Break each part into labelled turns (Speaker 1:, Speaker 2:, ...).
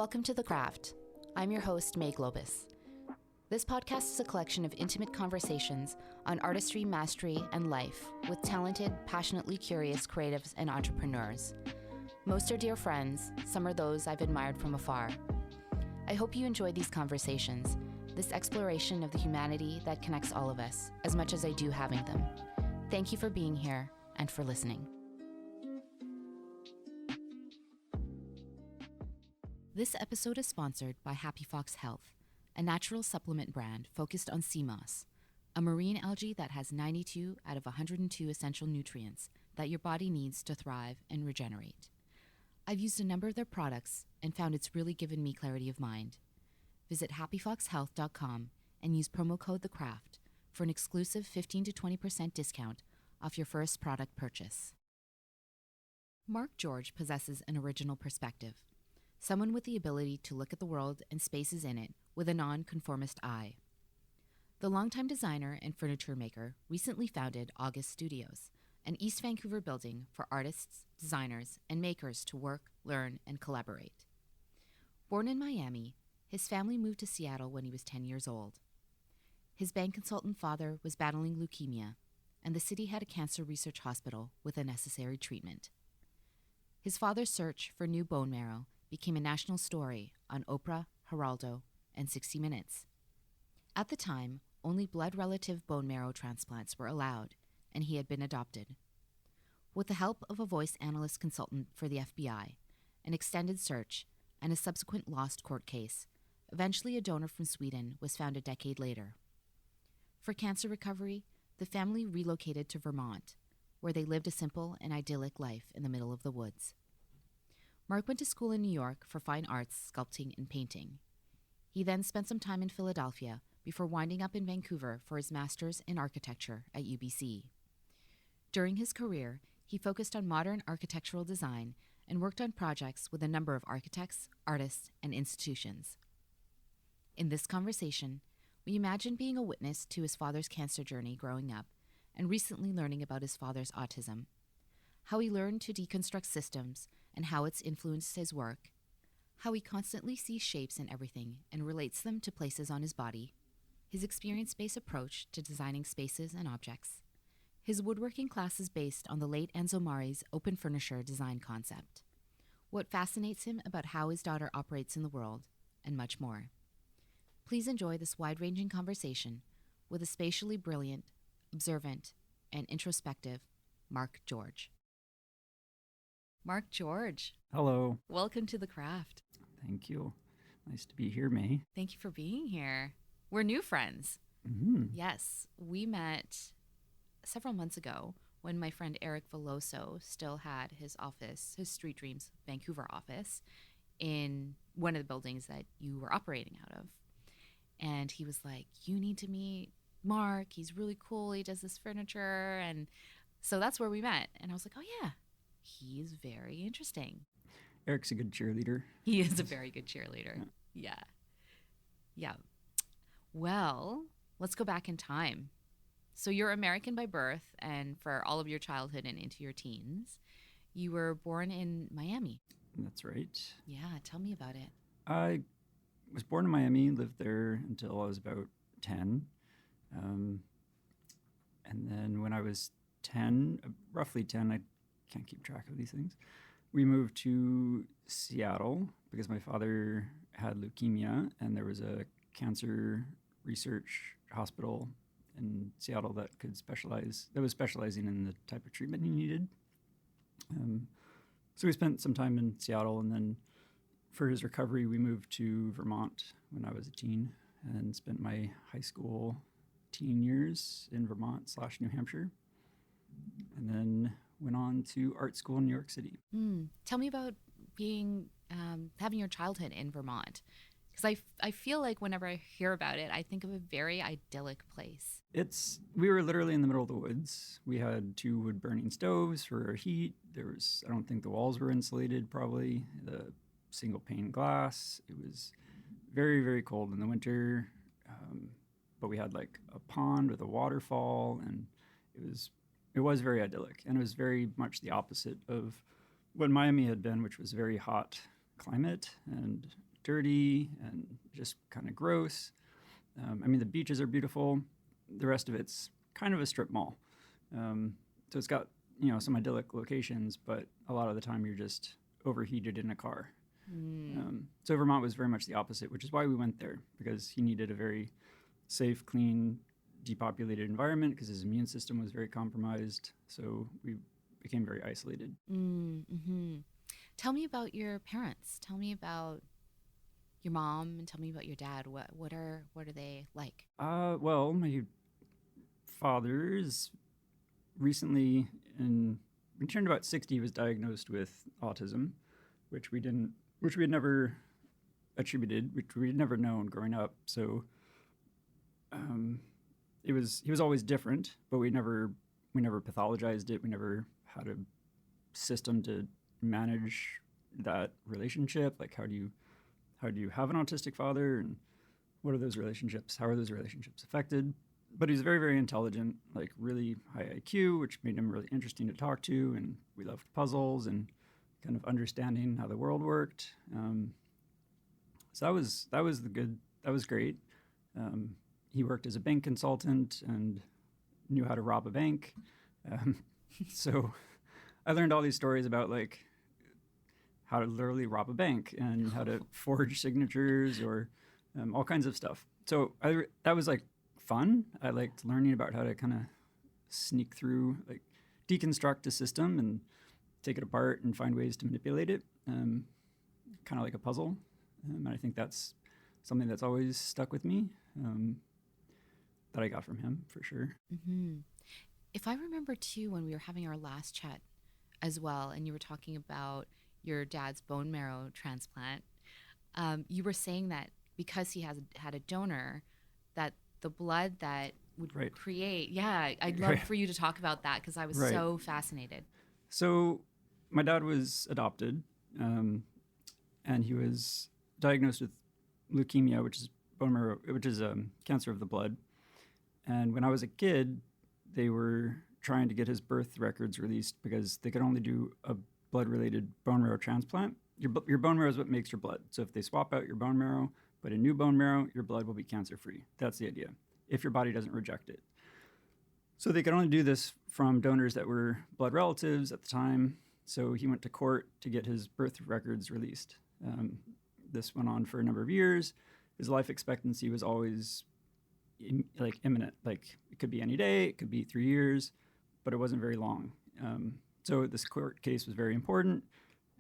Speaker 1: Welcome to The Craft. I'm your host, May Globus. This podcast is a collection of intimate conversations on artistry, mastery, and life with talented, passionately curious creatives and entrepreneurs. Most are dear friends, some are those I've admired from afar. I hope you enjoy these conversations, this exploration of the humanity that connects all of us, as much as I do having them. Thank you for being here and for listening. This episode is sponsored by Happy Fox Health, a natural supplement brand focused on sea moss, a marine algae that has 92 out of 102 essential nutrients that your body needs to thrive and regenerate. I've used a number of their products and found it's really given me clarity of mind. Visit happyfoxhealth.com and use promo code THECRAFT for an exclusive 15 to 20% discount off your first product purchase. Mark George possesses an original perspective. Someone with the ability to look at the world and spaces in it with a nonconformist eye. The longtime designer and furniture maker recently founded August Studios, an East Vancouver building for artists, designers, and makers to work, learn, and collaborate. Born in Miami, his family moved to Seattle when he was 10 years old. His bank consultant father was battling leukemia, and the city had a cancer research hospital with a necessary treatment. His father's search for new bone marrow became a national story on Oprah, Geraldo, and 60 Minutes. At the time, only blood relative bone marrow transplants were allowed, and he had been adopted. With the help of a voice analyst consultant for the FBI, an extended search, and a subsequent lost court case, eventually a donor from Sweden was found a decade later. For cancer recovery, the family relocated to Vermont, where they lived a simple and idyllic life in the middle of the woods. Mark went to school in New York for fine arts, sculpting, and painting. He then spent some time in Philadelphia before winding up in Vancouver for his master's in architecture at UBC. During his career, he focused on modern architectural design and worked on projects with a number of architects, artists, and institutions. In this conversation, we imagine being a witness to his father's cancer journey growing up and recently learning about his father's autism, how he learned to deconstruct systems and how it's influenced his work, how he constantly sees shapes in everything and relates them to places on his body, his experience-based approach to designing spaces and objects, his woodworking classes based on the late Enzo Mari's open furniture design concept, what fascinates him about how his daughter operates in the world, and much more. Please enjoy this wide-ranging conversation with a spatially brilliant, observant, and introspective Mark George. Mark George.
Speaker 2: Hello.
Speaker 1: Welcome to The Craft.
Speaker 2: Thank you. Nice to be here, May.
Speaker 1: Thank you for being here. We're new friends.
Speaker 2: Mm-hmm.
Speaker 1: Yes, we met several months ago when my friend Eric Veloso still had his office, his Street Dreams Vancouver office, in one of the buildings that you were operating out of. And he was like, you need to meet Mark. He's really cool. He does this furniture. And so that's where we met. And I was like, oh, yeah, he's very interesting.
Speaker 2: Eric's a good cheerleader.
Speaker 1: He is a very good cheerleader. Yeah. Well, let's go back in time. So you're American by birth, and for all of your childhood and into your teens, you were born in Miami.
Speaker 2: That's right.
Speaker 1: Yeah, tell me about it.
Speaker 2: I was born in Miami, lived there until I was about 10. And then when I was 10, roughly 10, I can't keep track of these things, we moved to Seattle because my father had leukemia, and there was a cancer research hospital in Seattle that was specializing in the type of treatment he needed. So we spent some time in Seattle, and then for his recovery, we moved to Vermont when I was a teen and spent my high school teen years in Vermont / New Hampshire, and then went on to art school in New York City.
Speaker 1: Tell me about having your childhood in Vermont. Because I feel like whenever I hear about it, I think of a very idyllic place.
Speaker 2: We were literally in the middle of the woods. We had 2 wood-burning stoves for our heat. I don't think the walls were insulated, probably. The single pane glass. It was very, very cold in the winter. But we had like a pond with a waterfall, and it was very idyllic. And it was very much the opposite of what Miami had been, which was very hot climate and dirty and just kind of gross. I mean, the beaches are beautiful. The rest of it's kind of a strip mall. So it's got, some idyllic locations, but a lot of the time you're just overheated in a car. So Vermont was very much the opposite, which is why we went there, because he needed a very safe, clean, depopulated environment because his immune system was very compromised. So we became very isolated.
Speaker 1: Mm-hmm. Tell me about your parents. Tell me about your mom and tell me about your dad. What are they like?
Speaker 2: Well, my father is recently, when he turned about 60, he was diagnosed with autism, which we had never attributed, which we had never known growing up. So he was always different, but we never pathologized it. We never had a system to manage that relationship. Like, how do you have an autistic father, and what are those relationships? How are those relationships affected? But he was very, very intelligent, like really high IQ, which made him really interesting to talk to. And we loved puzzles and kind of understanding how the world worked. So that was great. He worked as a bank consultant and knew how to rob a bank. So I learned all these stories about like how to literally rob a bank and how to forge signatures or all kinds of stuff. So that was like fun. I liked learning about how to kind of sneak through, like deconstruct a system and take it apart and find ways to manipulate it, kind of like a puzzle. And I think that's something that's always stuck with me, that I got from him for sure.
Speaker 1: Mm-hmm. If I remember too, when we were having our last chat as well, and you were talking about your dad's bone marrow transplant, you were saying that because he has had a donor, that the blood that would
Speaker 2: Right.
Speaker 1: create, I'd love for you to talk about that because I was so fascinated.
Speaker 2: So my dad was adopted, and he was diagnosed with leukemia, which is bone marrow, which is cancer of the blood. And when I was a kid, they were trying to get his birth records released because they could only do a blood-related bone marrow transplant. Your bone marrow is what makes your blood. So if they swap out your bone marrow, but a new bone marrow, your blood will be cancer-free. That's the idea, if your body doesn't reject it. So they could only do this from donors that were blood relatives at the time. So he went to court to get his birth records released. This went on for a number of years. His life expectancy was always imminent. Like it could be any day, it could be 3 years, but it wasn't very long. So this court case was very important.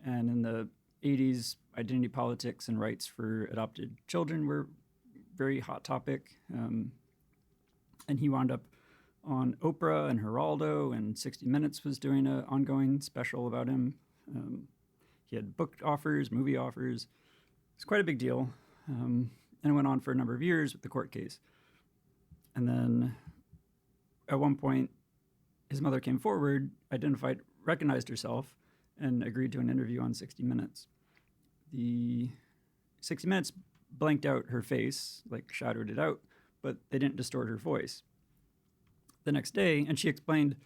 Speaker 2: And in the 80s, identity politics and rights for adopted children were very hot topic. And he wound up on Oprah and Geraldo, and 60 Minutes was doing an ongoing special about him. He had book offers, movie offers. It's quite a big deal. And it went on for a number of years with the court case. And then at one point, his mother came forward, recognized herself, and agreed to an interview on 60 Minutes. The 60 Minutes blanked out her face, like shadowed it out, but they didn't distort her voice. The next day, and she explained,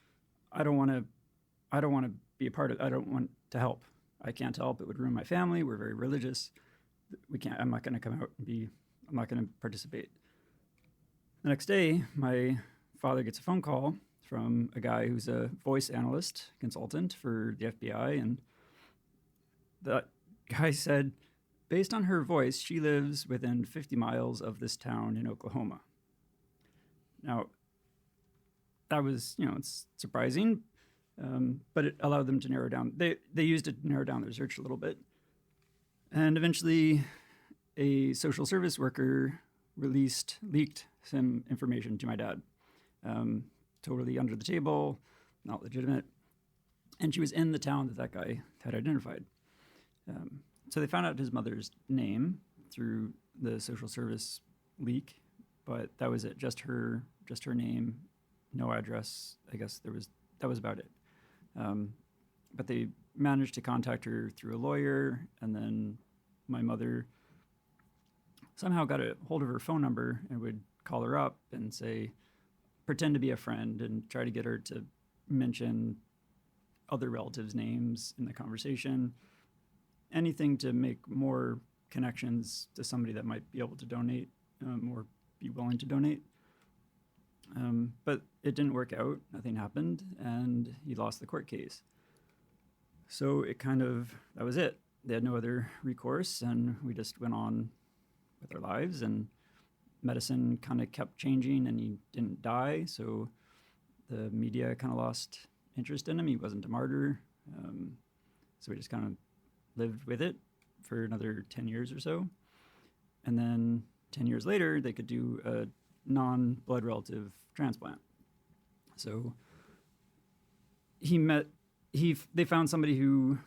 Speaker 2: I don't want to be a part of it. I don't want to help. I can't help. It would ruin my family. We're very religious. I'm not going to come out and I'm not going to participate. The next day, my father gets a phone call from a guy who's a voice analyst consultant for the FBI. And that guy said, based on her voice, she lives within 50 miles of this town in Oklahoma. Now, that was, it's surprising, but it allowed them to narrow down. They used it to narrow down their search a little bit. And eventually, a social service worker leaked some information to my dad. Totally under the table, not legitimate. And she was in the town that guy had identified. So they found out his mother's name through the social service leak, but that was it. Just her name, no address. I guess that was about it. But they managed to contact her through a lawyer, and then my mother somehow got a hold of her phone number and would call her up and pretend to be a friend and try to get her to mention other relatives' names in the conversation. Anything to make more connections to somebody that might be able to donate or be willing to donate. But it didn't work out. Nothing happened, and he lost the court case. So that was it. They had no other recourse, and we just went on with our lives, and medicine kind of kept changing, and he didn't die. So the media kind of lost interest in him. He wasn't a martyr. So we just kind of lived with it for another 10 years or so. And then 10 years later, they could do a non-blood relative transplant. So they found somebody who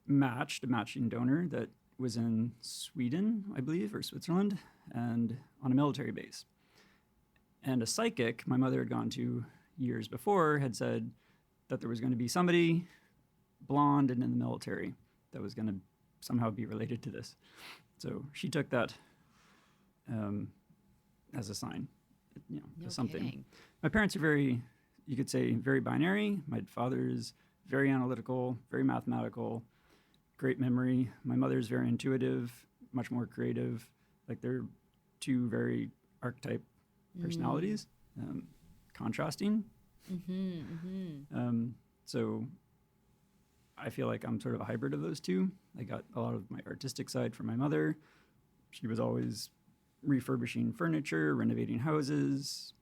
Speaker 2: matched a matching donor that was in Sweden, I believe, or Switzerland, and on a military base. And a psychic my mother had gone to years before had said that there was going to be somebody blonde and in the military that was going to somehow be related to this. So she took that as a sign,
Speaker 1: No
Speaker 2: something.
Speaker 1: kidding.
Speaker 2: My parents are you could say, very binary. My father is very analytical, very mathematical, great memory. My mother is very intuitive, much more creative. Like they're two very archetype personalities, contrasting. So I feel like I'm sort of a hybrid of those two. I got a lot of my artistic side from my mother. She was always refurbishing furniture, renovating houses,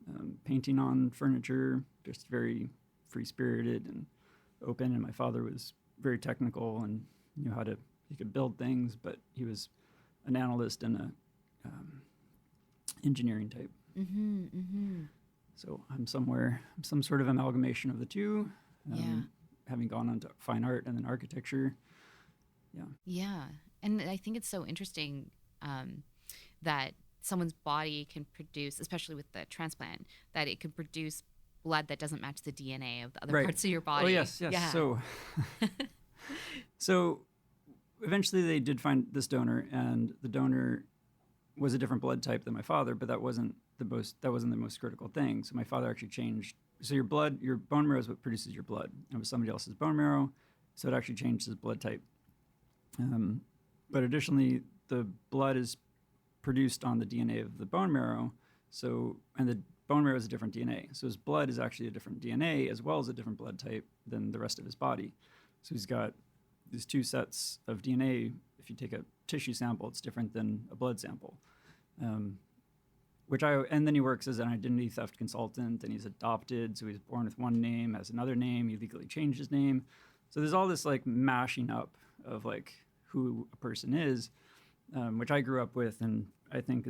Speaker 2: painting on furniture, just very free-spirited and open. And my father was very technical and knew he could build things, but he was an analyst and a engineering type. So I'm some sort of amalgamation of the two. Having gone on to fine art and then architecture.
Speaker 1: Yeah. And I think it's so interesting that someone's body can produce, especially with the transplant, that it can produce blood that doesn't match the DNA of the other parts of your body.
Speaker 2: Oh, yes. Yeah. So eventually they did find this donor, and the donor was a different blood type than my father, but that wasn't the most critical thing. So my father actually changed. So your bone marrow is what produces your blood. It was somebody else's bone marrow, so it actually changed his blood type. But additionally, the blood is produced on the DNA of the bone marrow. And the bone marrow is a different DNA. So his blood is actually a different DNA as well as a different blood type than the rest of his body. So he's got these two sets of DNA. If you take a tissue sample, it's different than a blood sample. And then he works as an identity theft consultant, and he's adopted. So he's born with one name, has another name. He legally changed his name. So there's all this like mashing up of like who a person is, which I grew up with, and I think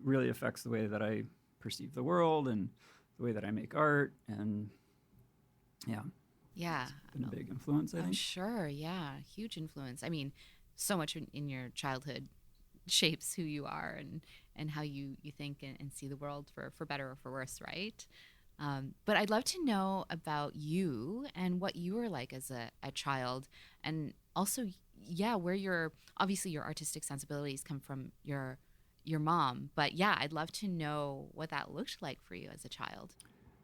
Speaker 2: really affects the way that I perceive the world and the way that I make art. And
Speaker 1: yeah,
Speaker 2: it's been a big influence, I think.
Speaker 1: I'm sure. Yeah, huge influence. I mean, so much in your childhood shapes who you are and how you think and see the world for better or for worse, right? But I'd love to know about you and what you were like as a child, and also, where obviously your artistic sensibilities come from your mom. But yeah, I'd love to know what that looked like for you as a child.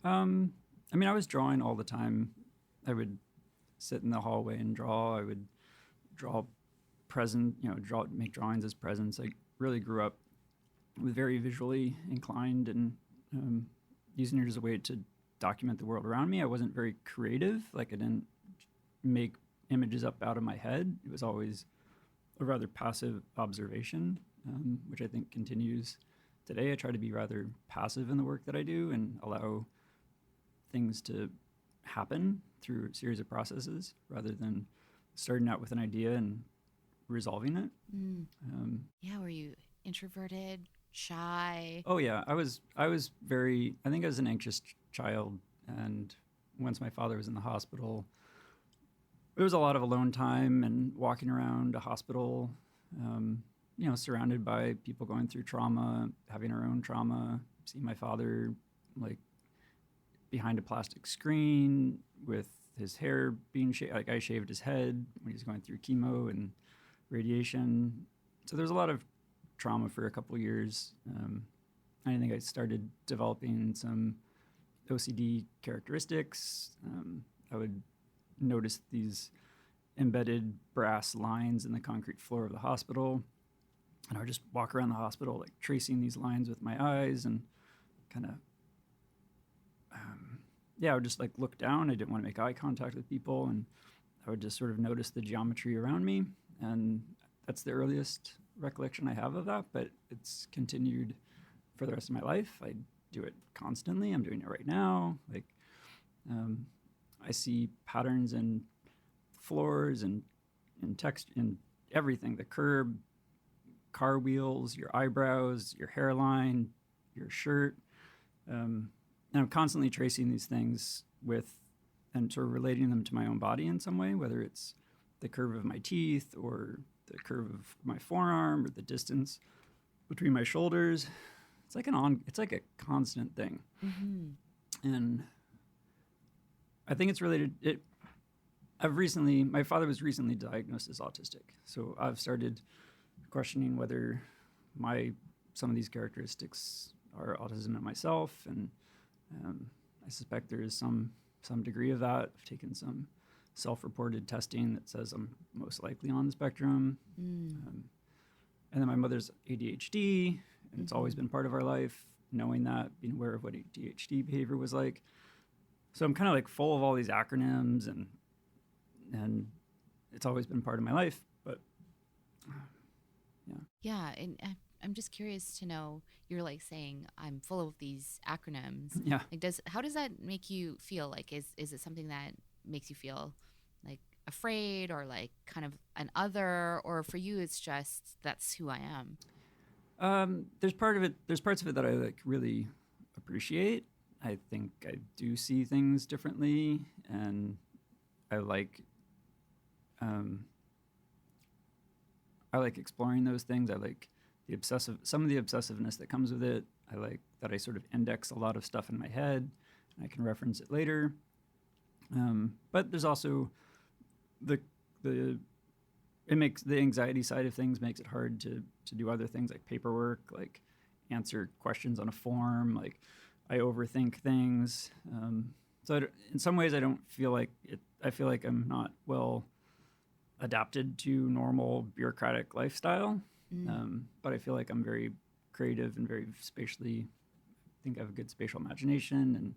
Speaker 2: I mean, I was drawing all the time. I would sit in the hallway and draw. I would draw make drawings as presents. I really grew up with very visually inclined and using it as a way to document the world around me. I wasn't very creative. Like I didn't make images up out of my head. It was always a rather passive observation, which I think continues today. I try to be rather passive in the work that I do and allow things to happen through a series of processes rather than starting out with an idea and resolving it.
Speaker 1: Were you introverted, shy?
Speaker 2: Oh yeah, I think I was an anxious child, and once my father was in the hospital, it was a lot of alone time and walking around a hospital, surrounded by people going through trauma, having our own trauma, seeing my father like behind a plastic screen with his hair being shaved. Like I shaved his head when he was going through chemo and radiation. So there's a lot of trauma for a couple of years. I think I started developing some OCD characteristics. I would notice these embedded brass lines in the concrete floor of the hospital. And I would just walk around the hospital, like tracing these lines with my eyes and kind of, I would just like look down. I didn't want to make eye contact with people. And I would just sort of notice the geometry around me. And that's the earliest recollection I have of that, but it's continued for the rest of my life. I do it constantly. I'm doing it right now. Like, I see patterns in floors and in text, in everything, the curb, car wheels, your eyebrows, your hairline, your shirt. And I'm constantly tracing these things with and sort of relating them to my own body in some way, whether it's the curve of my teeth or the curve of my forearm or the distance between my shoulders. It's like a constant thing. Mm-hmm. And I think it's related. My father was recently diagnosed as autistic. So I've started questioning whether some of these characteristics are autism in myself. And I suspect there is some degree of that. I've taken some self-reported testing that says I'm most likely on the spectrum. And then my mother's ADHD, and it's always been part of our life, knowing that, being aware of what ADHD behavior was like. So I'm kind of like full of all these acronyms, and it's always been part of my life. But
Speaker 1: yeah, and I'm just curious to know. You're like saying I'm full of these acronyms.
Speaker 2: Yeah.
Speaker 1: Like, how does that make you feel? Like, is it something that makes you feel like afraid or like kind of an other, or for you it's just that's who I am?
Speaker 2: There's parts of it that I like really appreciate. I think I do see things differently, and I like exploring those things. I like some of the obsessiveness that comes with it. I like that I sort of index a lot of stuff in my head, and I can reference it later. But there's also the anxiety side of things makes it hard to do other things like paperwork, like answer questions on a form. Like I overthink things. So in some ways I don't feel like it. I feel like I'm not well adapted to normal bureaucratic lifestyle. But I feel like I'm very creative and very spatially. I think I have a good spatial imagination, and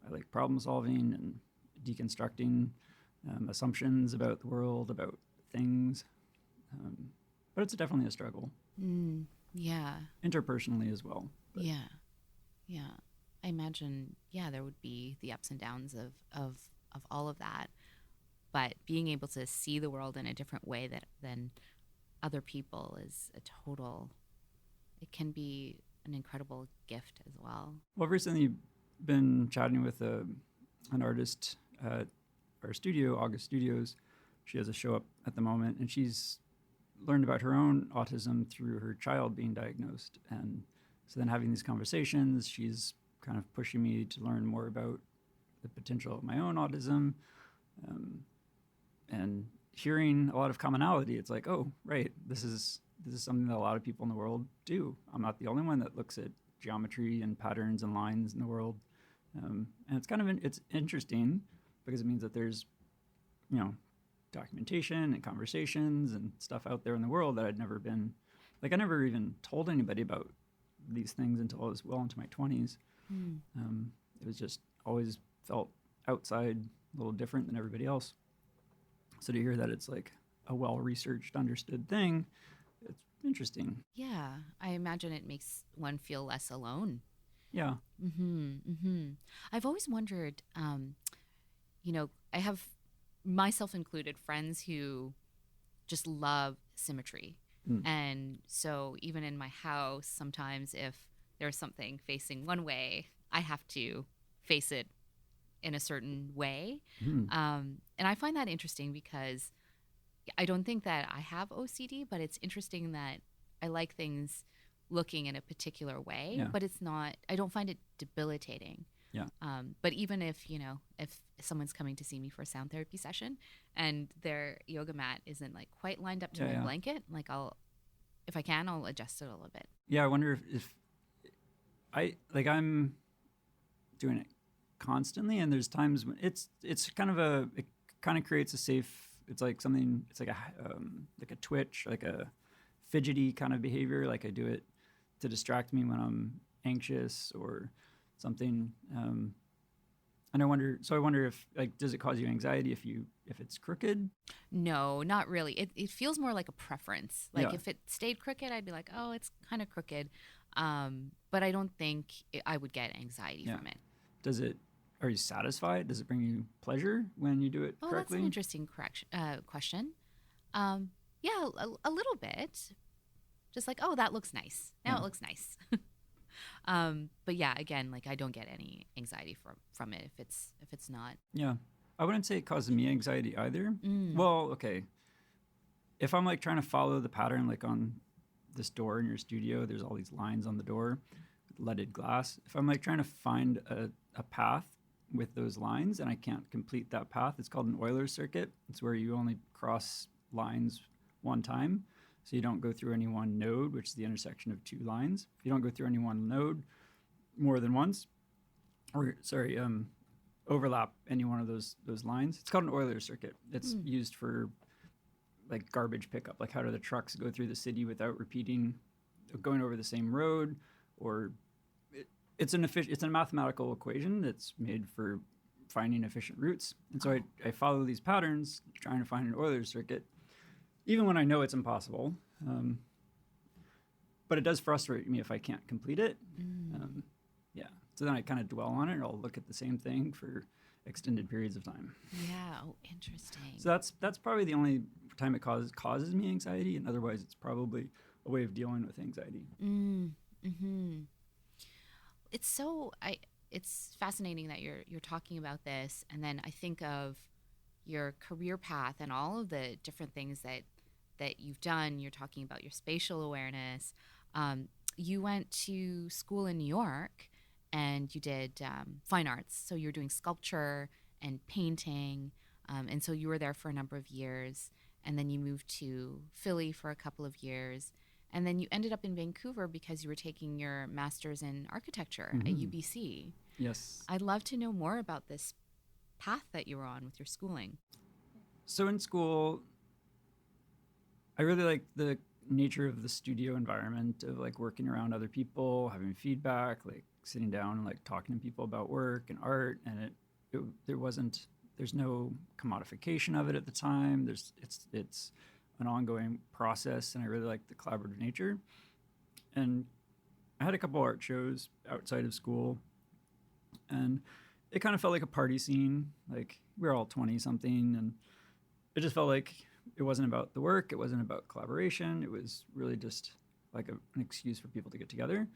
Speaker 2: I like problem solving and deconstructing assumptions about the world, about things. But it's definitely a struggle.
Speaker 1: Yeah.
Speaker 2: Interpersonally as well. But.
Speaker 1: Yeah. I imagine, there would be the ups and downs of all of that. But being able to see the world in a different way than other people is it can be an incredible gift as well.
Speaker 2: Well, I've recently been chatting with an artist at our studio, August Studios. She has a show up at the moment, and she's learned about her own autism through her child being diagnosed. And so then having these conversations, she's kind of pushing me to learn more about the potential of my own autism, and hearing a lot of commonality. It's like, oh, right, this is something that a lot of people in the world do. I'm not the only one that looks at geometry and patterns and lines in the world. And it's kind of it's interesting because it means that there's, documentation and conversations and stuff out there in the world that I'd never been, like I never even told anybody about these things until I was well into my 20s. It was just always felt outside, a little different than everybody else. So to hear that it's like a well-researched, understood thing, it's interesting.
Speaker 1: Yeah, I imagine it makes one feel less alone.
Speaker 2: Yeah.
Speaker 1: I've always wondered, I have, myself included, friends who just love symmetry. And so even in my house, sometimes if there's something facing one way, I have to face it in a certain way. And I find that interesting because I don't think that I have OCD, but it's interesting that I like things looking in a particular way, but it's not, I don't find it debilitating.
Speaker 2: Yeah.
Speaker 1: But even if someone's coming to see me for a sound therapy session and their yoga mat isn't like quite lined up to my blanket, like if I can, I'll adjust it a little bit.
Speaker 2: Yeah. I wonder if I'm doing it constantly, and there's times when it kind of creates a safe, it's like something, it's like a twitch, like a fidgety kind of behavior. Like I do it to distract me when I'm anxious or something. And I wonder if, like, does it cause you anxiety if it's crooked?
Speaker 1: No, not really. It feels more like a preference. Like
Speaker 2: Yeah.
Speaker 1: if it stayed crooked, I'd be like, oh, it's kind of crooked. But I don't think I would get anxiety
Speaker 2: Yeah.
Speaker 1: from it.
Speaker 2: Are you satisfied? Does it bring you pleasure when you do it
Speaker 1: Oh, that's
Speaker 2: correctly?
Speaker 1: an interesting question. Yeah, a little bit. Just like, oh, that looks nice. Now
Speaker 2: Yeah.
Speaker 1: it looks nice. But yeah, again, like I don't get any anxiety from it if it's not.
Speaker 2: Yeah. I wouldn't say it causes me anxiety either.
Speaker 1: Mm.
Speaker 2: Well, okay. If I'm like trying to follow the pattern, like on this door in your studio, there's all these lines on the door with leaded glass. If I'm like trying to find a path with those lines and I can't complete that path, it's called an Euler circuit. It's where you only cross lines one time. So you don't go through any one node, which is the intersection of two lines. If you don't go through any one node more than once, overlap any one of those lines. It's called an Euler circuit. It's used for like garbage pickup. Like how do the trucks go through the city without going over the same road? Or it's a mathematical equation that's made for finding efficient routes. And so I follow these patterns, trying to find an Euler circuit, even when I know it's impossible. But it does frustrate me if I can't complete it. Yeah. So then I kind of dwell on it, and I'll look at the same thing for extended periods of time.
Speaker 1: Yeah. Oh, interesting.
Speaker 2: So that's probably the only time it causes me anxiety, and otherwise it's probably a way of dealing with anxiety.
Speaker 1: Mm-hmm. It's fascinating that you're talking about this, and then I think of your career path and all of the different things that you've done. You're talking about your spatial awareness. You went to school in New York, and you did fine arts. So you're doing sculpture and painting, and so you were there for a number of years, and then you moved to Philly for a couple of years. And then you ended up in Vancouver because you were taking your master's in architecture at UBC.
Speaker 2: Yes.
Speaker 1: I'd love to know more about this path that you were on with your schooling.
Speaker 2: So in school, I really liked the nature of the studio environment of like working around other people, having feedback, like sitting down and like talking to people about work and art. And there's no commodification of it at the time. It's an ongoing process, and I really liked the collaborative nature. And I had a couple art shows outside of school, and it kind of felt like a party scene. Like we were all 20 something, and it just felt like it wasn't about the work. It wasn't about collaboration. It was really just like an excuse for people to get together,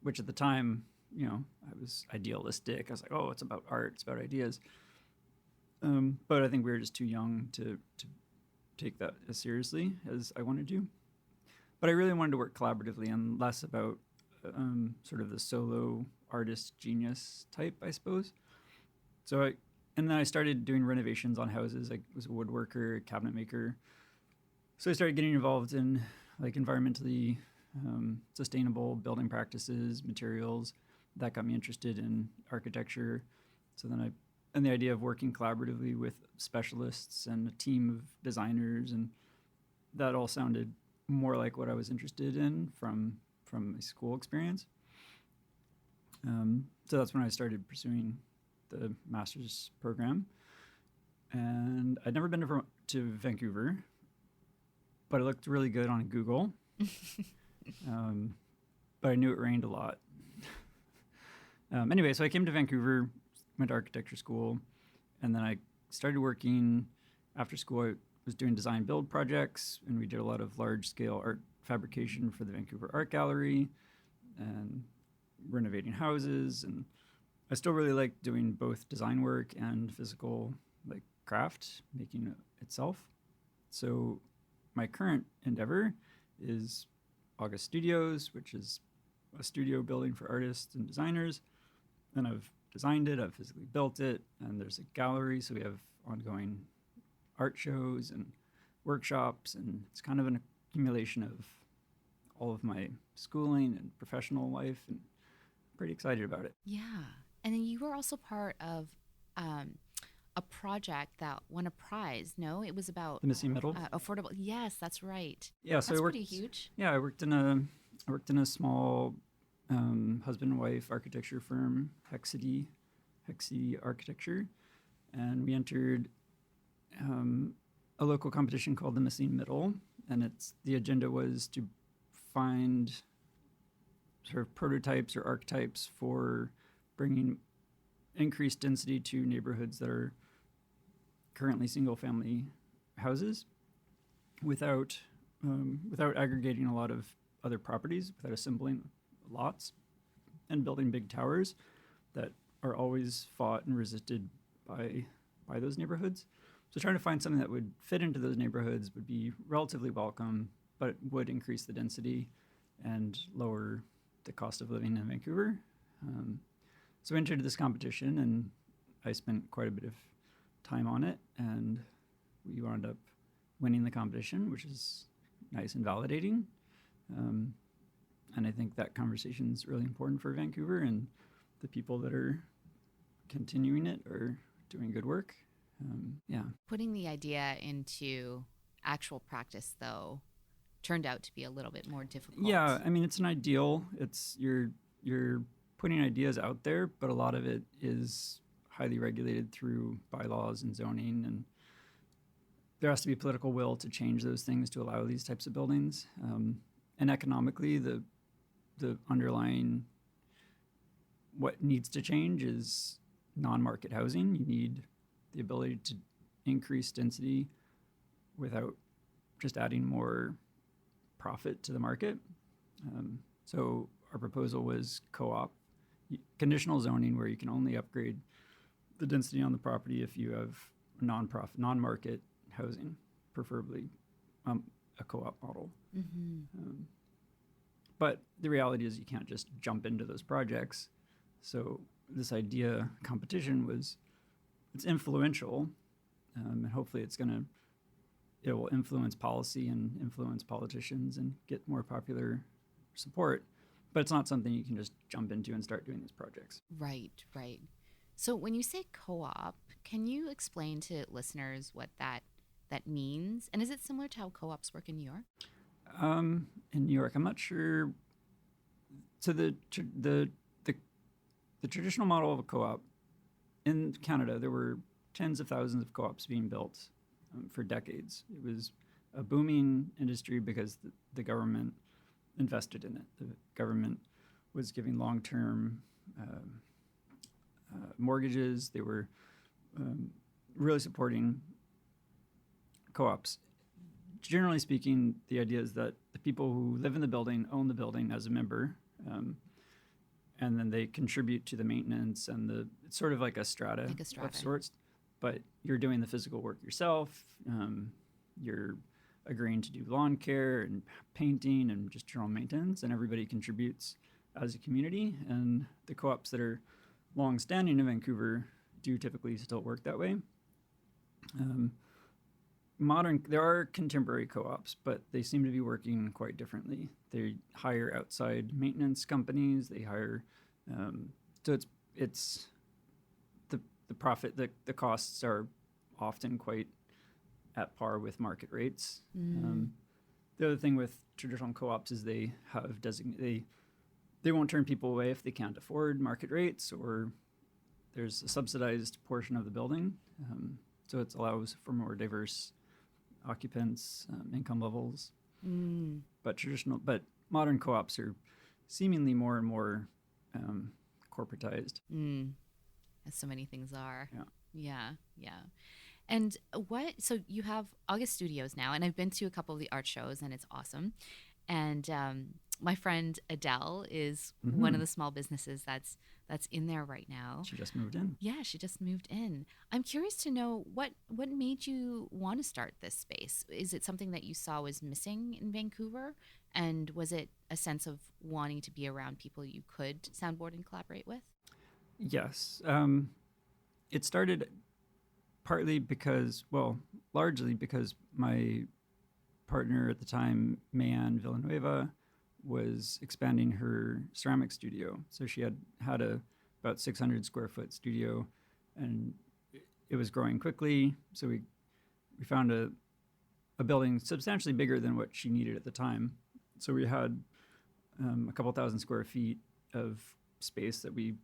Speaker 2: which at the time, I was idealistic. I was like, oh, it's about art. It's about ideas. But I think we were just too young to take that as seriously as I wanted to. But I really wanted to work collaboratively and less about sort of the solo artist genius type, I suppose. And then I started doing renovations on houses. I was a woodworker, cabinet maker. So I started getting involved in like environmentally sustainable building practices, materials. That got me interested in architecture. So then and the idea of working collaboratively with specialists and a team of designers, and that all sounded more like what I was interested in from my school experience. So that's when I started pursuing the master's program. And I'd never been to Vancouver, but it looked really good on Google. But I knew it rained a lot. Anyway, so I came to Vancouver, went to architecture school, and then I started working after school. I was doing design build projects, and we did a lot of large scale art fabrication for the Vancouver Art Gallery and renovating houses. And I still really liked doing both design work and physical like craft, making it itself. So my current endeavor is August Studios, which is a studio building for artists and designers. And I've designed it, I've physically built it, and there's a gallery, so we have ongoing art shows and workshops, and it's kind of an accumulation of all of my schooling and professional life, and I'm pretty excited about it.
Speaker 1: Yeah. And then you were also part of a project that won a prize. No, it was about
Speaker 2: The missing middle.
Speaker 1: affordable. Yes, that's right.
Speaker 2: Yeah, so
Speaker 1: That's
Speaker 2: I worked,
Speaker 1: pretty huge.
Speaker 2: Yeah, I worked in a small husband and wife architecture firm, Hexity Architecture, and we entered a local competition called the Missing Middle, and the agenda was to find sort of prototypes or archetypes for bringing increased density to neighborhoods that are currently single-family houses without aggregating a lot of other properties, without assembling lots and building big towers that are always fought and resisted by those neighborhoods. So trying to find something that would fit into those neighborhoods, would be relatively welcome, but would increase the density and lower the cost of living in Vancouver. So I entered this competition, and I spent quite a bit of time on it, and we wound up winning the competition, which is nice and validating. And I think that conversation is really important for Vancouver, and the people that are continuing it are doing good work. Yeah.
Speaker 1: Putting the idea into actual practice, though, turned out to be a little bit more difficult.
Speaker 2: Yeah, I mean, it's an ideal. It's you're putting ideas out there, but a lot of it is highly regulated through bylaws and zoning, and there has to be political will to change those things to allow these types of buildings. And economically, the underlying what needs to change is non-market housing. You need the ability to increase density without just adding more profit to the market. So our proposal was co-op, conditional zoning, where you can only upgrade the density on the property if you have non-profit, non-market housing, preferably a co-op model.
Speaker 1: Mm-hmm.
Speaker 2: But the reality is you can't just jump into those projects. So this idea competition it's influential, and hopefully it will influence policy and influence politicians and get more popular support. But it's not something you can just jump into and start doing these projects.
Speaker 1: Right. So when you say co-op, can you explain to listeners what that means? And is it similar to how co-ops work in New York?
Speaker 2: In New York, I'm not sure. So the traditional model of a co-op in Canada, there were tens of thousands of co-ops being built for decades. It was a booming industry because the government invested in it. The government was giving long-term mortgages. They were really supporting co-ops. Generally speaking, the idea is that the people who live in the building own the building as a member, and then they contribute to the maintenance, and it's sort of like a strata of sorts, but you're doing the physical work yourself. You're agreeing to do lawn care and painting and just general maintenance, and everybody contributes as a community. And the co-ops that are long-standing in Vancouver do typically still work that way. There are contemporary co-ops, but they seem to be working quite differently. They hire outside maintenance companies. They hire, so it's the profit, the costs are often quite at par with market rates. The other thing with traditional co-ops is they have they won't turn people away if they can't afford market rates, or there's a subsidized portion of the building. So it allows for more diverse occupants, income levels. But modern co-ops are seemingly more and more corporatized.
Speaker 1: As so many things are.
Speaker 2: Yeah.
Speaker 1: And so you have August Studios now, and I've been to a couple of the art shows, and it's awesome. And my friend Adele is one of the small businesses that's in there right now.
Speaker 2: She just moved in.
Speaker 1: Yeah, she just moved in. I'm curious to know what made you want to start this space? Is it something that you saw was missing in Vancouver? And was it a sense of wanting to be around people you could soundboard and collaborate with?
Speaker 2: Yes. It started largely because my partner at the time, Mayanne Villanueva, was expanding her ceramic studio. So she had about 600 square foot studio, and it was growing quickly. So we found a building substantially bigger than what she needed at the time. So we had a couple thousand square feet of space that we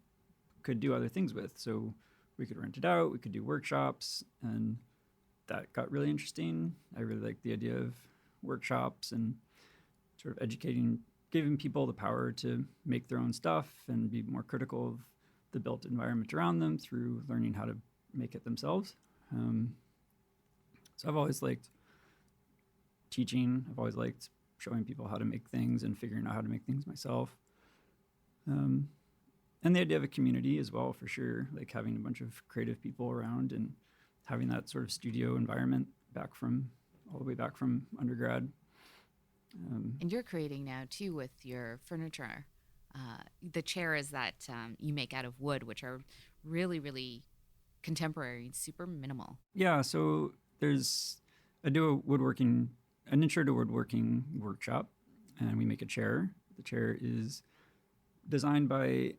Speaker 2: could do other things with. So we could rent it out, we could do workshops, and that got really interesting. I really liked the idea of workshops and sort of educating, giving people the power to make their own stuff and be more critical of the built environment around them through learning how to make it themselves. So I've always liked teaching. I've always liked showing people how to make things and figuring out how to make things myself. And the idea of a community as well, for sure, like having a bunch of creative people around and having that sort of studio environment all the way back from undergrad.
Speaker 1: And you're creating now too with your furniture. The chairs that you make out of wood, which are really, really contemporary and super minimal.
Speaker 2: Yeah, so I do an intro to woodworking workshop, and we make a chair. The chair is designed by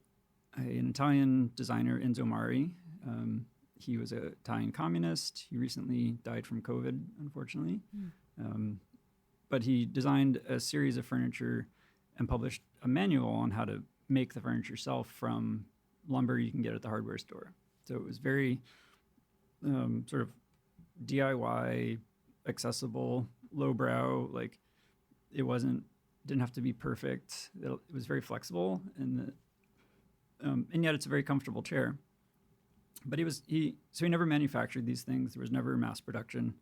Speaker 2: an Italian designer, Enzo Mari. He was an Italian communist. He recently died from COVID, unfortunately. But he designed a series of furniture and published a manual on how to make the furniture yourself from lumber you can get at the hardware store. So it was very sort of DIY, accessible, lowbrow. Like it didn't have to be perfect. It was very flexible, and yet it's a very comfortable chair. But he never manufactured these things. There was never mass production.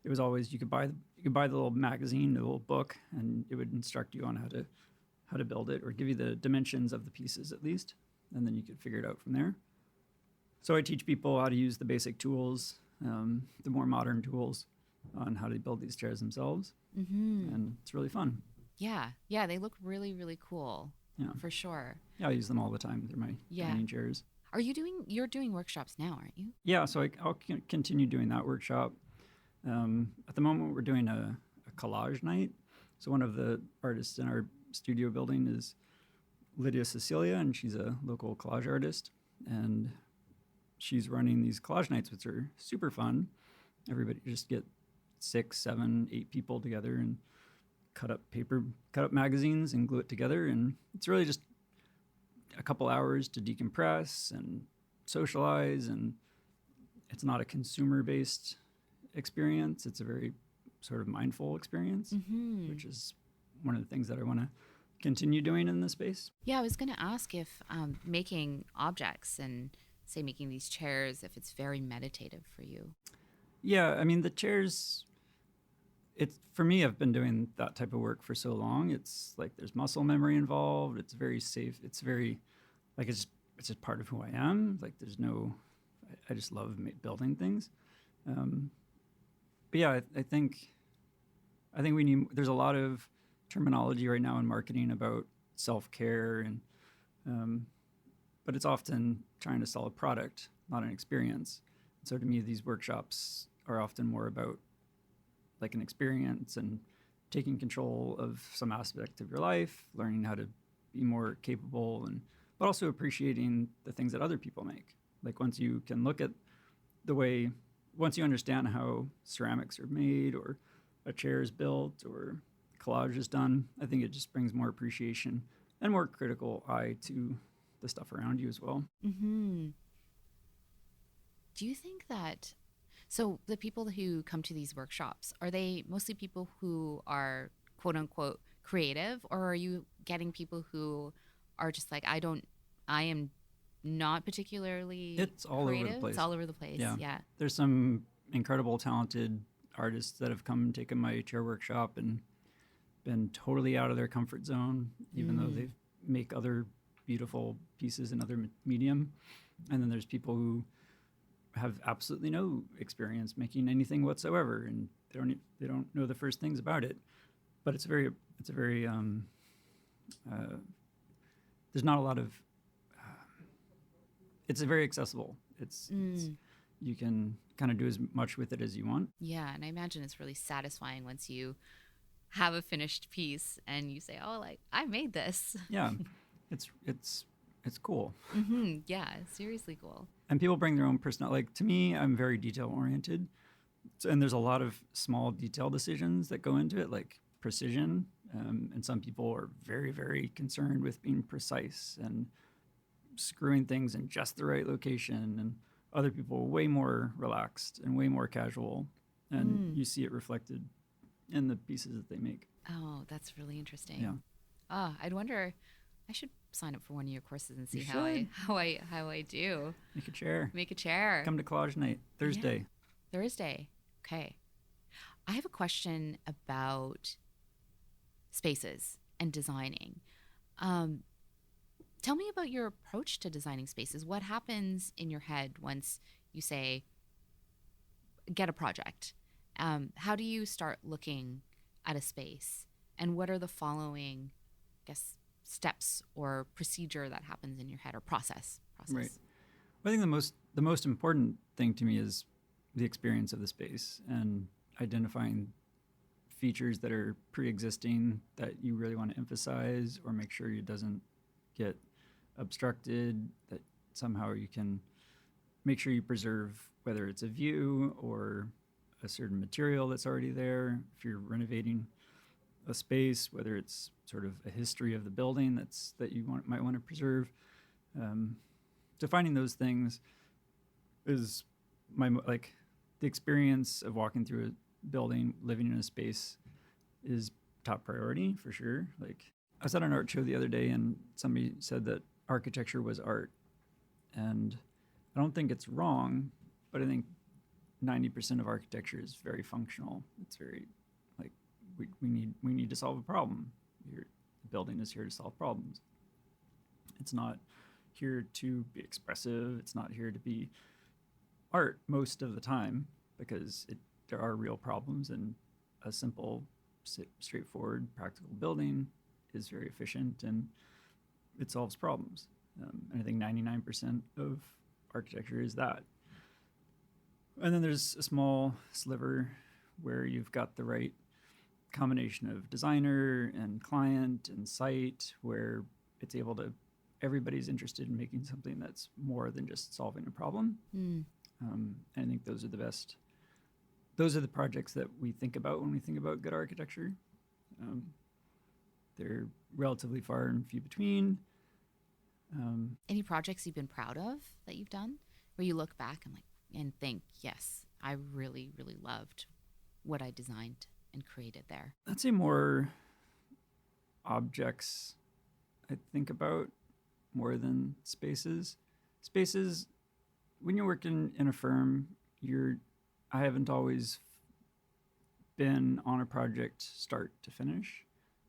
Speaker 2: It was always you could buy the little magazine, the little book, and it would instruct you on how to build it or give you the dimensions of the pieces at least, and then you could figure it out from there. So I teach people how to use the basic tools, the more modern tools, on how to build these chairs themselves, and it's really fun.
Speaker 1: Yeah, they look really, really cool. Yeah, for sure.
Speaker 2: Yeah, I use them all the time. They're my dining chairs.
Speaker 1: You're doing workshops now, aren't you?
Speaker 2: Yeah, so I'll continue doing that workshop. At the moment, we're doing a collage night. So one of the artists in our studio building is Lydia Cecilia, and she's a local collage artist. And she's running these collage nights, which are super fun. Everybody just get 6, 7, 8 people together and cut up magazines and glue it together. And it's really just a couple hours to decompress and socialize. And it's not a consumer-based experience. It's a very sort of mindful experience, which is one of the things that I want to continue doing in this space.
Speaker 1: Yeah, I was going to ask if making objects and say making these chairs, if it's very meditative for you.
Speaker 2: Yeah, I mean the chairs, for me, I've been doing that type of work for so long. It's like there's muscle memory involved. It's very safe. It's very like it's just part of who I am. Like I just love building things. But yeah, I think there's a lot of terminology right now in marketing about self-care but it's often trying to sell a product, not an experience. So to me, these workshops are often more about like an experience and taking control of some aspect of your life, learning how to be more capable, but also appreciating the things that other people make. Like once you understand how ceramics are made or a chair is built or collage is done, I think it just brings more appreciation and more critical eye to the stuff around you as well.
Speaker 1: Do you think that, so the people who come to these workshops, are they mostly people who are quote unquote creative, or are you getting people who are just like, I am not particularly
Speaker 2: It's all
Speaker 1: creative?
Speaker 2: Over the place.
Speaker 1: It's all over the place. Yeah.
Speaker 2: There's some incredible talented artists that have come and taken my chair workshop and been totally out of their comfort zone, even though they make other beautiful pieces in other medium. And then there's people who have absolutely no experience making anything whatsoever, and they don't know the first things about it. But it's a very there's not a lot of it's very accessible. It's you can kind of do as much with it as you want.
Speaker 1: Yeah, and I imagine it's really satisfying once you have a finished piece and you say, "Oh, like I made this."
Speaker 2: Yeah, it's cool.
Speaker 1: Yeah, seriously cool.
Speaker 2: And people bring their own personality. Like, to me, I'm very detail oriented. So, and there's a lot of small detail decisions that go into it, like precision. And some people are very, very concerned with being precise and screwing things in just the right location. And other people are way more relaxed and way more casual. And you see it reflected in the pieces that they make.
Speaker 1: Oh, that's really interesting.
Speaker 2: Yeah.
Speaker 1: I'd wonder. I should sign up for one of your courses and see
Speaker 2: You
Speaker 1: how I
Speaker 2: should.
Speaker 1: how I do.
Speaker 2: Make a chair.
Speaker 1: Make a chair.
Speaker 2: Come to collage night Thursday.
Speaker 1: Yeah. Thursday. Okay. I have a question about spaces and designing. Tell me about your approach to designing spaces. What happens in your head once you say, get a project? How do you start looking at a space? And what are the following, I guess, steps or procedure that happens in your head, or process?
Speaker 2: Right. Well, I think the most important thing to me is the experience of the space and identifying features that are pre-existing that you really want to emphasize or make sure it doesn't get obstructed, that somehow you can make sure you preserve, whether it's a view or a certain material that's already there. If you're renovating a space, whether it's sort of a history of the building that you might want to preserve. Defining those things is the experience of walking through a building, living in a space is top priority for sure. Like, I was at an art show the other day and somebody said that architecture was art. And I don't think it's wrong, but I think 90% of architecture is very functional. It's very like we need to solve a problem. The building is here to solve problems. It's not here to be expressive. It's not here to be art most of the time, because there are real problems, and a simple, straightforward, practical building is very efficient and it solves problems. And I think 99% of architecture is that. And then there's a small sliver where you've got the right combination of designer and client and site, where it's able to, everybody's interested in making something that's more than just solving a problem. And I think those are the best. Those are the projects that we think about when we think about good architecture. They're relatively far and few between.
Speaker 1: Any projects you've been proud of that you've done, where you look back and think, yes, I really, really loved what I designed and created there?
Speaker 2: I'd say more objects I think about more than spaces. Spaces, when you work in a firm, I haven't always been on a project start to finish,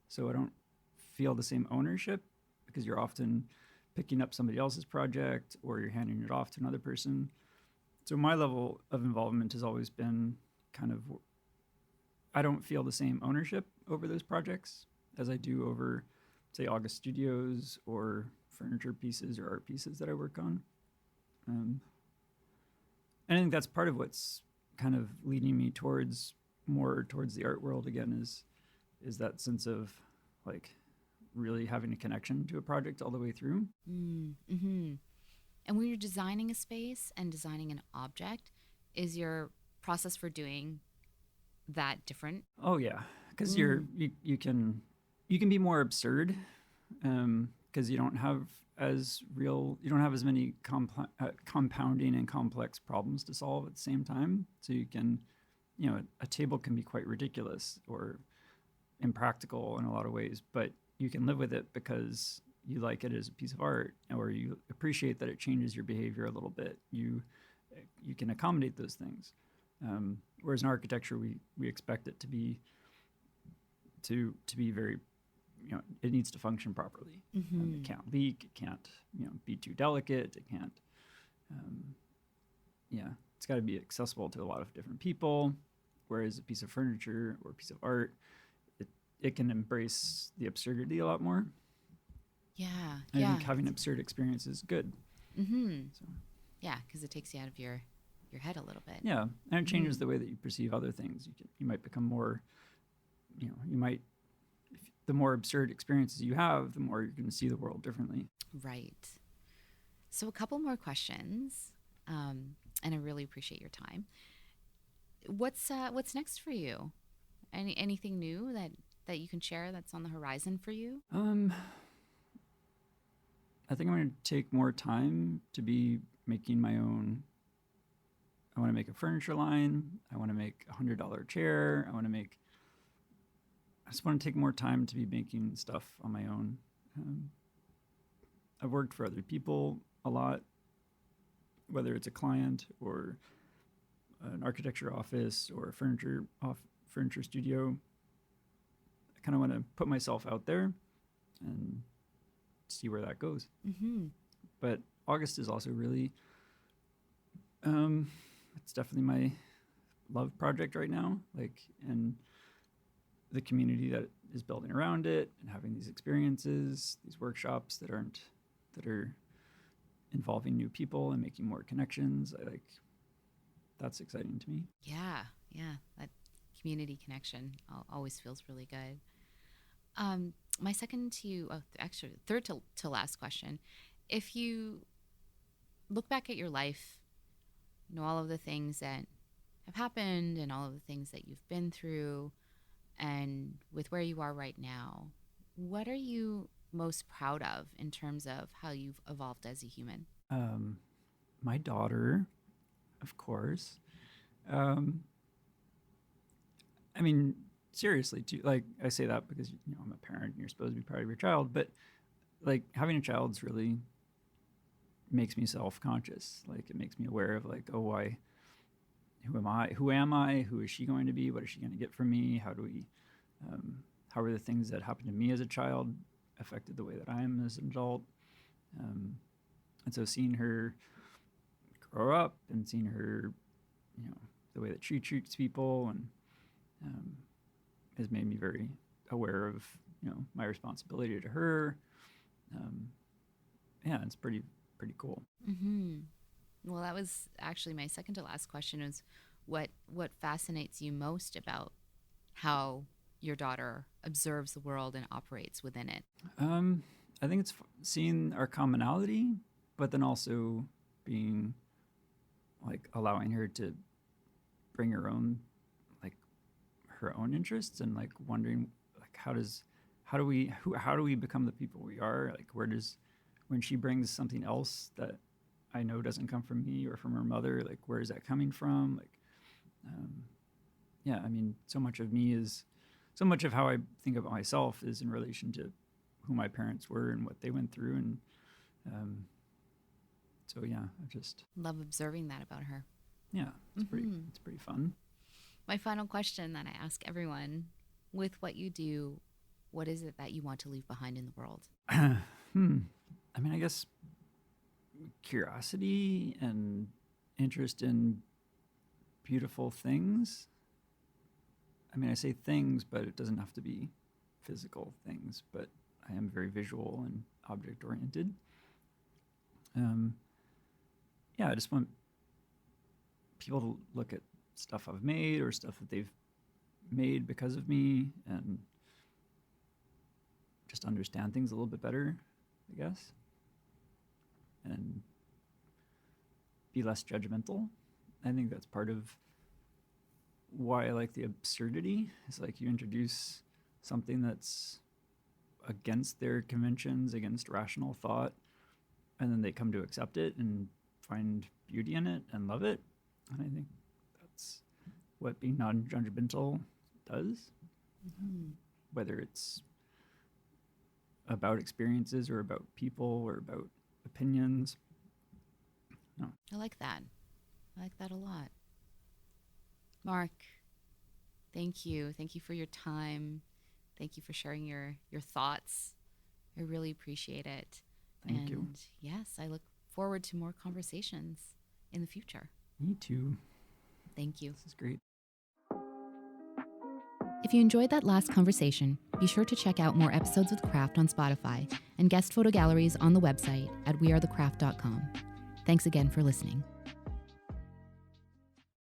Speaker 2: so I don't feel the same ownership, because you're often picking up somebody else's project or you're handing it off to another person. So my level of involvement has always been kind of, I don't feel the same ownership over those projects as I do over, say, August Studios or furniture pieces or art pieces that I work on. And I think that's part of what's kind of leading me more towards the art world again, is that sense of like really having a connection to a project all the way through.
Speaker 1: Mm-hmm. And when you're designing a space and designing an object, is your process for doing that different?
Speaker 2: Oh yeah, because you can be more absurd, because you don't have as many compounding and complex problems to solve at the same time. So you can, a table can be quite ridiculous or impractical in a lot of ways, but you can live with it because you like it as a piece of art, or you appreciate that it changes your behavior a little bit. You can accommodate those things. Whereas in architecture, we expect it to be very, it needs to function properly.
Speaker 1: Mm-hmm.
Speaker 2: It can't leak. It can't, be too delicate. It can't, it's got to be accessible to a lot of different people. Whereas a piece of furniture or a piece of art, it can embrace the absurdity a lot more.
Speaker 1: Yeah.
Speaker 2: And I think having absurd experience is good.
Speaker 1: Mm-hmm.
Speaker 2: So.
Speaker 1: Yeah, because it takes you out of your head a little bit.
Speaker 2: Yeah, and it changes the way that you perceive other things. You might become more, the more absurd experiences you have, the more you're going to see the world differently.
Speaker 1: Right. So a couple more questions. And I really appreciate your time. What's next for you? Anything new that you can share that's on the horizon for you?
Speaker 2: I think I'm going to take more time to be making my own. I want to make a furniture line. I want to make a $100 chair. I just want to take more time to be making stuff on my own. I've worked for other people a lot, whether it's a client or an architecture office or a furniture studio. I kind of want to put myself out there and see where that goes. Mm-hmm. But August is also really, it's definitely my love project right now. And the community that is building around it and having these experiences, these workshops that are involving new people and making more connections. That's exciting to me.
Speaker 1: Yeah. That community connection always feels really good. My third to last question. If you look back at your life, all of the things that have happened and all of the things that you've been through, and with where you are right now, what are you most proud of in terms of how you've evolved as a human?
Speaker 2: My daughter, of course. Seriously, too. I say that because I'm a parent and you're supposed to be proud of your child, but having a child's really makes me self-conscious. It makes me aware of who am I? Who is she going to be? What is she going to get from me? How are the things that happened to me as a child affected the way that I am as an adult? And so seeing her grow up and seeing her, the way that she treats people and has made me very aware of, my responsibility to her. It's pretty cool.
Speaker 1: Mm-hmm. Well, that was actually my second to last question, is what fascinates you most about how your daughter observes the world and operates within it?
Speaker 2: I think it's seeing our commonality, but then also being allowing her to bring her own interests and wondering how do we become the people we are? When she brings something else that I know doesn't come from me or from her mother, where is that coming from? So much of how I think about myself is in relation to who my parents were and what they went through. And I just
Speaker 1: love observing that about her.
Speaker 2: Yeah, it's pretty fun.
Speaker 1: My final question that I ask everyone: with what you do, what is it that you want to leave behind in the world?
Speaker 2: I guess curiosity and interest in beautiful things. I say things, but it doesn't have to be physical things, but I am very visual and object oriented. I just want people to look at stuff I've made or stuff that they've made because of me and just understand things a little bit better, I guess, and be less judgmental. I think that's part of why I like the absurdity. It's you introduce something that's against their conventions, against rational thought, and then they come to accept it and find beauty in it and love it. And I think that's what being non-judgmental does. Mm-hmm. Whether it's about experiences or about people or about opinions. No.
Speaker 1: I like that. I like that a lot. Mark, thank you. Thank you for your time. Thank you for sharing your thoughts. I really appreciate it.
Speaker 2: Thank you.
Speaker 1: Yes, I look forward to more conversations in the future.
Speaker 2: Me too.
Speaker 1: Thank you.
Speaker 2: This is great.
Speaker 1: If you enjoyed that last conversation, be sure to check out more episodes of The Craft on Spotify and guest photo galleries on the website at wearethecraft.com. Thanks again for listening.